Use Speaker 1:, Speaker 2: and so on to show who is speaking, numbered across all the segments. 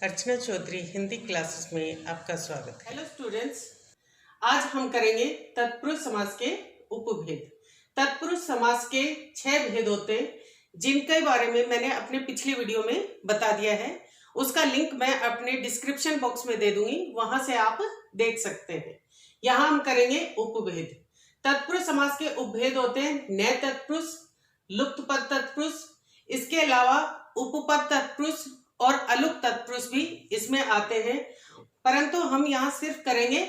Speaker 1: अर्चना Chaudhary Hindi classes में आपका स्वागत है।
Speaker 2: हेलो स्टूडेंट्स, आज हम करेंगे तत्पुरुष समास के उपभेद। तत्पुरुष समास के 6 भेद होते हैं, जिनके बारे में मैंने अपने पिछली वीडियो में बता दिया है। उसका लिंक मैं अपने डिस्क्रिप्शन बॉक्स में दे दूंगी, वहां से आप देख सकते हैं। यहाँ हम करेंगे उपभेद। तत्पुरुष समास के उपभेद होते हैं नए तत्पुरुष, लुप्त पद तत्पुरुष, इसके अलावा उपपद तत्पुरुष और अलुप्त तत्पुरुष भी इसमें आते हैं, परंतु हम यहाँ सिर्फ करेंगे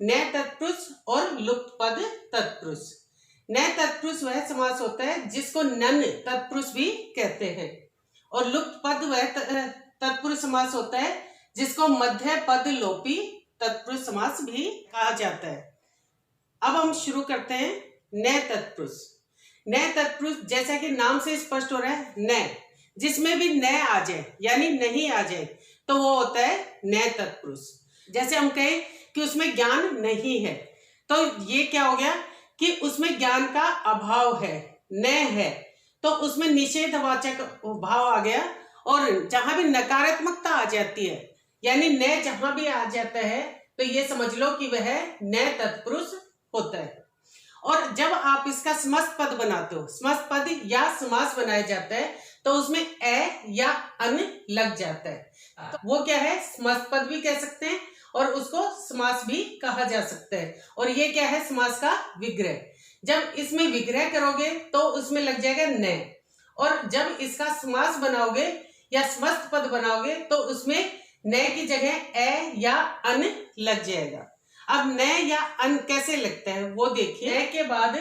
Speaker 2: नए तत्पुरुष और लुप्त पद तत्पुरुष। नए तत्पुरुष वह समास होता है जिसको नन तत्पुरुष भी कहते हैं, और लुप्त पद वह तत्पुरुष समास होता है जिसको मध्य पद लोपी तत्पुरुष समास भी कहा जाता है। अब हम शुरू करते हैं नए तत्पुरुष। नए तत्पुरुष जैसा कि नाम से स्पष्ट हो रहा है, नए, जिसमें भी नए आ जाए यानी नहीं आ जाए तो वो होता है नए तत्पुरुष। जैसे हम कहें कि उसमें ज्ञान नहीं है, तो ये क्या हो गया कि उसमें ज्ञान का अभाव है, नए है, तो उसमें निषेधवाचक भाव आ गया। और जहां भी नकारात्मकता आ जाती है यानी नए जहां भी आ जाता है तो ये समझ लो कि वह नए तत्पुरुष होता है। और जब आप इसका समस्त पद बनाते हो, समस्त पद या समास बनाया जाता है, तो उसमें ए या अन लग जाता है, तो वो क्या है, समस्त पद भी कह सकते हैं और उसको समास भी कहा जा सकता है। और ये क्या है, समास का विग्रह। जब इसमें विग्रह करोगे तो उसमें लग जाएगा नए, और जब इसका समास बनाओगे या समस्त पद बनाओगे तो उसमें नए की जगह ए या अन लग जाएगा। अब नए या अन कैसे लगता है वो देखिए। नए के बाद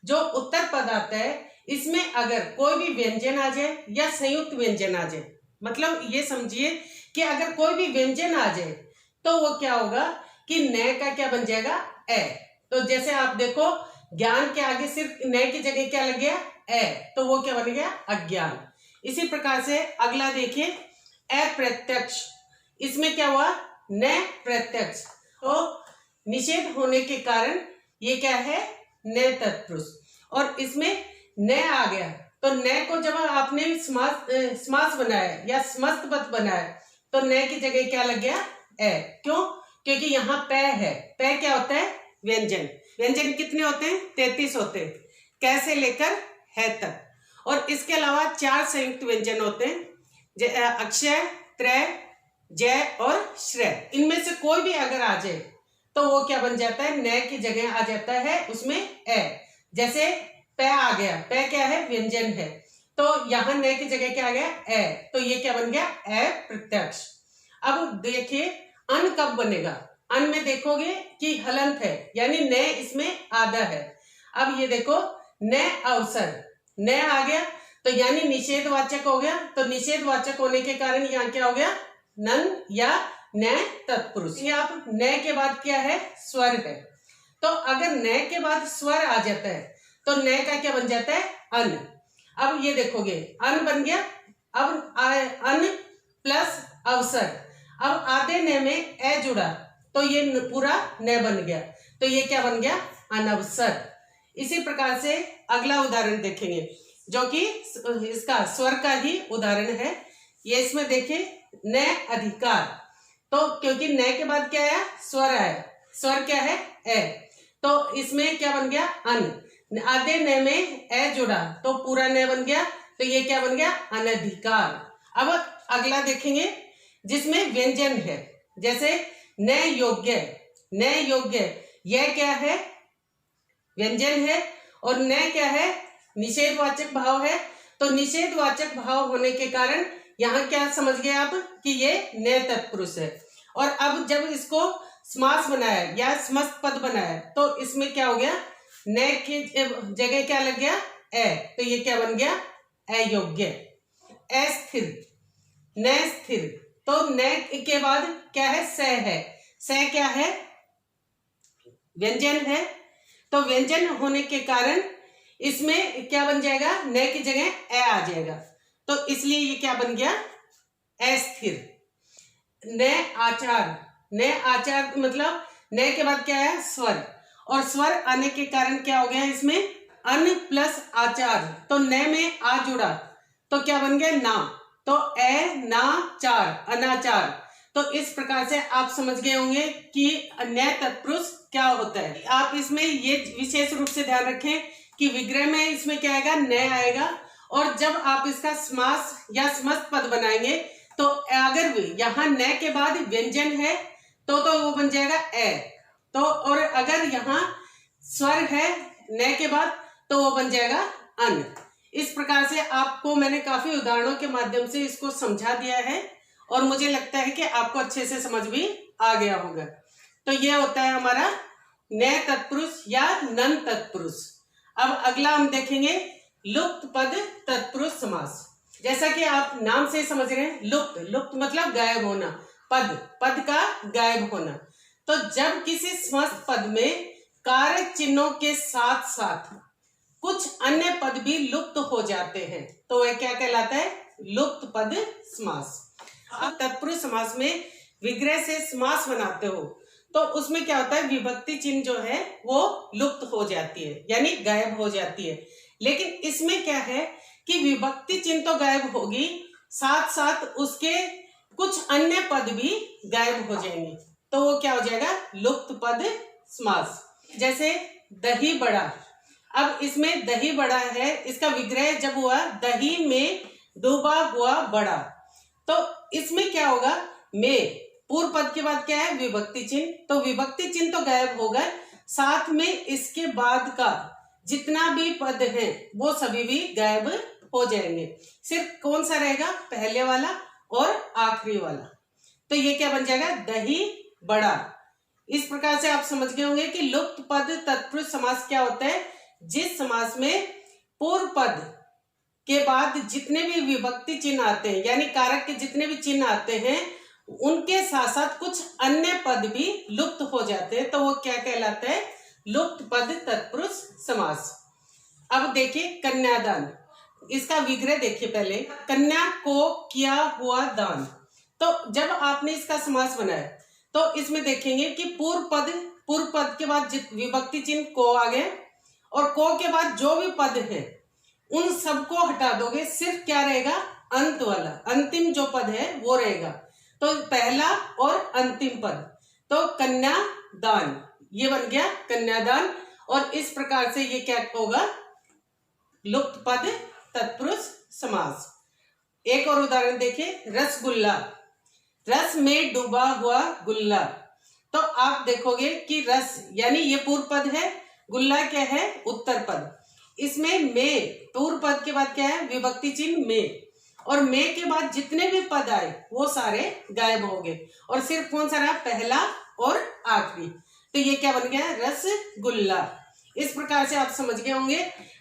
Speaker 2: जो उत्तर पद आता है, इसमें अगर कोई भी व्यंजन आ जाए या संयुक्त व्यंजन आ जाए, मतलब ये समझिए कि अगर कोई भी व्यंजन आ जाए तो वो क्या होगा कि नए का क्या बन जाएगा, ए। तो जैसे आप देखो, ज्ञान के आगे सिर्फ नए की जगह क्या लग गया, ए, तो वो क्या बन गया, अज्ञान। इसी प्रकार से अगला देखिए, अप्रत्यक्ष। इसमें क्या हुआ, नए प्रत्यक्ष। तो निषेध होने के कारण ये क्या है, नए तत्पुरुष। और इसमें नए आ गया तो नए को जब आपने समास बनाया या समस्त पद बनाया तो नए की जगह क्या लग गया, ए। क्यों? क्योंकि यहाँ पे है। पे क्या होता है, व्यंजन। व्यंजन कितने होते हैं, 33 होते हैं, कै से लेकर है तक। और इसके अलावा 4 संयुक्त व्यंजन होते हैं, अक्षय, त्रय, जय और श्रेय। इनमें से कोई भी अगर आ जाए तो वो क्या बन जाता है, नए की जगह आ जाता है उसमें ए। जैसे पे आ गया, पे क्या है, व्यंजन है, तो यहाँ नए की जगह क्या आ गया, ए, तो ये क्या बन गया, अप्रत्यक्ष। अब देखिए अन कब बनेगा। अन में देखोगे कि हलंत है यानी नए इसमें आधा है। अब ये देखो, नए अवसर, नए आ गया तो यानी निषेधवाचक हो गया, तो निषेधवाचक होने के कारण यहाँ क्या हो गया, नन या नए तत्पुरुष। ये आप नए के बाद क्या है, स्वर है, तो अगर नए के बाद स्वर आ जाता है तो नए का क्या बन जाता है, अन। अब ये देखोगे, अन बन गया। अब अन प्लस अवसर, अब आधे नए में ए जुड़ा तो ये पूरा नए बन गया, तो ये क्या बन गया, अनवसर। इसी प्रकार से अगला उदाहरण देखेंगे जो कि इसका स्वर का ही उदाहरण है। ये इसमें देखिए, नए अधिकार, तो क्योंकि नए के बाद क्या आया, स्वर आया, स्वर क्या है, ए, तो इसमें क्या बन गया, अन। आधे नए में ए जुड़ा तो पूरा नए बन गया, तो ये क्या बन गया, अनधिकार। अब अगला देखेंगे जिसमें व्यंजन है, जैसे नए योग्य। नए योग्य यह क्या है, व्यंजन है, और नए क्या है, निषेधवाचक भाव है। तो निषेधवाचक भाव होने के कारण यहाँ क्या समझ गए आप कि ये नए तत्पुरुष है। और अब जब इसको समास बनाया या समस्त पद बनाया तो इसमें क्या हो गया, नए की जगह क्या लग गया, ए, तो ये क्या बन गया, अयोग्य। अस्थिर, नए स्थिर, तो नए के बाद क्या है, स है। स क्या है, व्यंजन है, तो व्यंजन होने के कारण इसमें क्या बन जाएगा, नए की जगह ए आ जाएगा, तो इसलिए ये क्या बन गया, अस्थिर। नए आचार, नए आचार मतलब नए के बाद क्या है, स्वर, और स्वर आने के कारण क्या हो गया, इसमें अन प्लस आचार, तो नए में आ जुड़ा तो क्या बन गया, नाम। तो ए ना चार, अनाचार। तो इस प्रकार से आप समझ गए होंगे कि अन्य तत्पुरुष क्या होता है। आप इसमें ये विशेष रूप से ध्यान रखें कि विग्रह में इसमें क्या आएगा, न आएगा, और जब आप इसका समास या समस्त पद बनाएंगे तो अगर भी यहाँ न के बाद व्यंजन है तो वो बन जाएगा ए, तो और अगर यहाँ स्वर है न के बाद तो वो बन जाएगा अन। इस प्रकार से आपको मैंने काफी उदाहरणों के माध्यम से इसको समझा दिया है और मुझे लगता है कि आपको अच्छे से समझ भी आ गया होगा। तो ये होता है हमारा न तत्पुरुष या नन तत्पुरुष। अब अगला हम देखेंगे लुप्त पद तत्पुरुष समास। जैसा कि आप नाम से समझ रहे हैं, लुप्त, लुप्त मतलब गायब होना, पद का गायब होना। तो जब किसी समस्त पद में कारक चिन्हों के साथ साथ कुछ अन्य पद भी लुप्त हो जाते हैं तो वह क्या कहलाता है, लुप्त पद समास। अब तत्पुरुष समास में विग्रह से समास बनाते हो तो उसमें क्या होता है, विभक्ति चिन्ह जो है वो लुप्त हो जाती है, यानी गायब हो जाती है। लेकिन इसमें क्या है कि विभक्ति चिन्ह तो गायब होगी, साथ साथ उसके कुछ अन्य पद भी गायब हो जाएंगे, तो वो क्या हो जाएगा, लुप्त पद समास। जैसे दही बड़ा। अब इसमें दही बड़ा है, इसका विग्रह जब हुआ दही में डूबा हुआ बड़ा, तो इसमें क्या होगा, में पूर्व पद के बाद क्या है, विभक्ति चिन्ह, तो विभक्ति चिन्ह तो गायब होगा, साथ में इसके बाद का जितना भी पद है वो सभी भी गायब हो जाएंगे। सिर्फ कौन सा रहेगा, पहले वाला और आखिरी वाला। तो ये क्या बन जाएगा, दही बड़ा। इस प्रकार से आप समझ गए होंगे कि लुप्त पद तत्पुरुष समास क्या होता है, जिस समास में पूर्व पद के बाद जितने भी विभक्ति चिन्ह आते हैं, यानी कारक के जितने भी चिन्ह आते हैं, उनके साथ साथ कुछ अन्य पद भी लुप्त हो जाते हैं, तो वो क्या कहलाता है, लुप्त पद तत्पुरुष समास। अब देखिए कन्यादान, इसका विग्रह देखिए पहले, कन्या को किया हुआ दान। तो जब आपने इसका समास बनाया तो इसमें देखेंगे कि पूर्व पद के बाद विभक्ति चिन्ह को आ गए, और को के बाद जो भी पद है उन सबको हटा दोगे, सिर्फ क्या रहेगा, अंत वाला, अंतिम जो पद है वो रहेगा। तो पहला और अंतिम पद, तो कन्यादान, ये बन गया कन्यादान। और इस प्रकार से ये क्या होगा, लुप्त पद तत्पुरुष समास। एक और उदाहरण देखिए, रसगुल्ला, रस में डूबा हुआ गुल्ला। तो आप देखोगे कि रस यानी ये पूर्व पद है, गुल्ला क्या है, उत्तर पद। इसमें में पूर्व पद के बाद क्या है, विभक्ति चिन्ह में, और में के बाद जितने भी पद आए वो सारे गायब हो गए, और सिर्फ कौन सा रहा, पहला और आखिरी। तो ये क्या बन गया, रसगुल्ला। इस प्रकार से आप समझ गए होंगे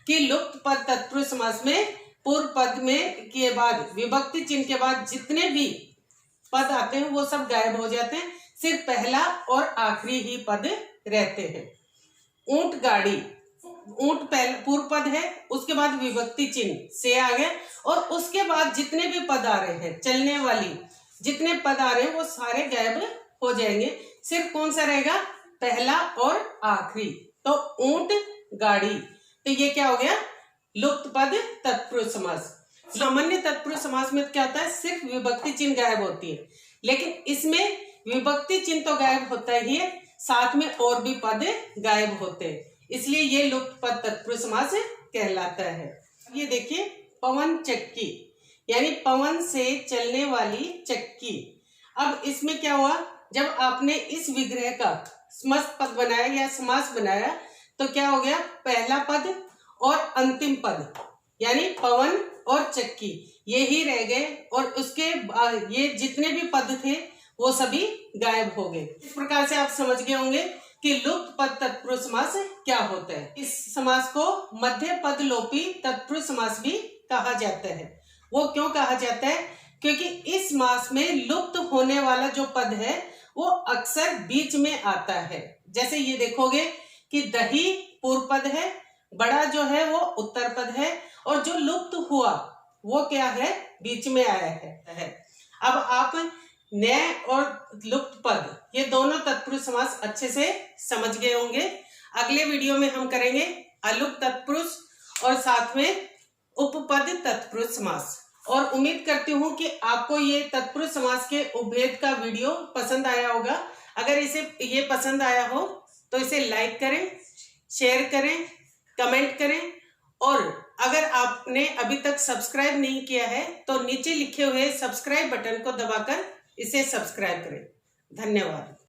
Speaker 2: कि लुप्त पद तत्पुरुष समास में पूर्व पद में के बाद विभक्ति चिन्ह के बाद जितने भी पद आते हैं वो सब गायब हो जाते हैं, सिर्फ पहला और आखिरी ही पद रहते हैं। ऊंट गाड़ी, ऊंट पूर्व पद है, उसके बाद विभक्ति चिन्ह से आ गए, और उसके बाद जितने भी पद आ रहे हैं, चलने वाली जितने पद आ रहे हैं वो सारे गायब हो जाएंगे, सिर्फ कौन सा रहेगा, पहला और आखिरी। तो ऊंट गाड़ी, तो ये क्या हो गया, लुप्त पद तत्पुरुष समास। सामान्य तत्पुरुष समास में क्या होता है, सिर्फ विभक्ति चिन्ह गायब होती है, लेकिन इसमें विभक्ति चिन्ह तो गायब होता ही है, साथ में और भी पद गायब होते हैं, इसलिए ये लुप्त पद तत्पुरुष समास कहलाता है। ये देखिए पवन चक्की, यानी पवन से चलने वाली चक्की। अब इसमें क्या हुआ, जब आपने इस विग्रह का समस्त पद बनाया या समास बनाया तो क्या हो गया, पहला पद और अंतिम पद यानी पवन और चक्की ये ही रह गए, और उसके ये जितने भी पद थे वो सभी गायब हो गए। इस प्रकार से आप समझ गए होंगे कि लुप्त पद तत्पुरुष समास क्या होता है। इस समास को मध्य पद लोपी तत्पुरुष समास भी कहा जाता है। वो क्यों कहा जाता है, क्योंकि इस समास में लुप्त होने वाला जो पद है वो अक्सर बीच में आता है। जैसे ये देखोगे कि दही पूर्व पद है, बड़ा जो है वो उत्तर पद है, और जो लुप्त हुआ वो क्या है, बीच में आया है। अब आप नए और लुप्त पद ये दोनों तत्पुरुष समास अच्छे से समझ गए होंगे। अगले वीडियो में हम करेंगे अलुप्त तत्पुरुष और साथ में उपपद तत्पुरुष समास। और उम्मीद करती हूँ कि आपको ये तत्पुरुष समास के उपभेद का वीडियो पसंद आया होगा। अगर ये पसंद आया हो तो इसे लाइक करें, शेयर करें, कमेंट करें और अगर आपने अभी तक सब्सक्राइब नहीं किया है तो नीचे लिखे हुए सब्सक्राइब बटन को दबाकर इसे सब्सक्राइब करें। धन्यवाद।